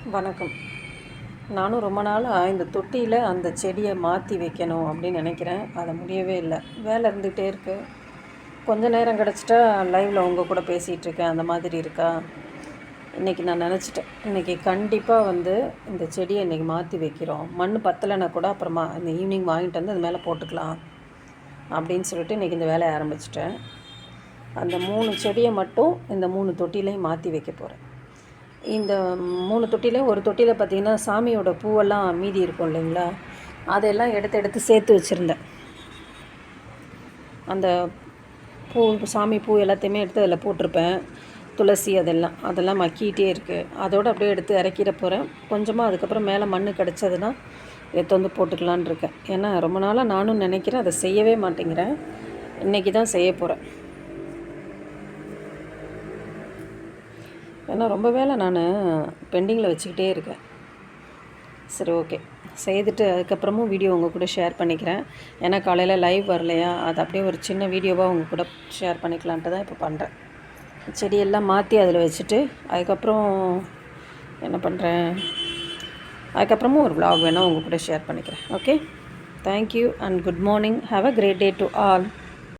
வணக்கம். நானும் ரொம்ப நாளாக இந்த தொட்டியில் அந்த செடியை மாற்றி வைக்கணும் அப்படின்னு நினைக்கிறேன். அது முடியவே இல்லை. வேலை இருந்துகிட்டே இருக்குது. கொஞ்ச நேரம் கிடச்சிட்டா லைவில் உங்கள் கூட பேசிகிட்ருக்கேன். அந்த மாதிரி இருக்கா? இன்றைக்கி நான் நினச்சிட்டேன், இன்றைக்கி கண்டிப்பாக இந்த செடியை இன்றைக்கி மாற்றி வைக்கிறோம். மண் பத்தலைன்னா கூட அப்புறமா இந்த ஈவினிங் வாங்கிட்டு அது மேலே போட்டுக்கலாம் அப்படின்னு சொல்லிட்டு இன்றைக்கி இந்த வேலையை ஆரம்பிச்சிட்டேன். அந்த 3 செடியை மட்டும் இந்த 3 தொட்டிலையும் மாற்றி வைக்க போகிறேன். இந்த 3 தொட்டிலையும் ஒரு தொட்டியில் பார்த்திங்கன்னா சாமியோட பூவெல்லாம் மீதி இருக்கும் இல்லைங்களா, அதையெல்லாம் எடுத்து சேர்த்து வச்சுருந்தேன். அந்த சாமி பூ எல்லாத்தையுமே எடுத்து அதில் போட்டிருப்பேன். துளசி அதெல்லாம் மக்கிட்டே இருக்குது. அதோடு அப்படியே எடுத்து இறக்கிட போகிறேன். கொஞ்சமாக அதுக்கப்புறம் மேலே மண் கிடச்சதுன்னா எடுத்து போட்டுக்கலான் இருக்கேன். ஏன்னா ரொம்ப நாளாக நானும் நினைக்கிறேன், அதை செய்யவே மாட்டேங்கிறேன். இன்றைக்கி தான் செய்ய போகிறேன். ஏன்னா ரொம்ப வேலை நான் பெண்டிங்கில் வச்சுக்கிட்டே இருக்கேன். சரி, ஓகே, செய்துட்டு அதுக்கப்புறமும் வீடியோ உங்கள் கூட ஷேர் பண்ணிக்கிறேன். ஏன்னா காலையில் லைவ் வரலையா, அது அப்படியே ஒரு சின்ன வீடியோவாக உங்கள் கூட ஷேர் பண்ணிக்கலான்ட்டு தான் இப்போ பண்ணுறேன். செடியெல்லாம் மாற்றி அதில் வச்சுட்டு அதுக்கப்புறம் என்ன பண்ணுறேன், அதுக்கப்புறமும் ஒரு vlog வேணால் உங்கள் கூட ஷேர் பண்ணிக்கிறேன். Okay, thank you and good morning. Have a great day to all.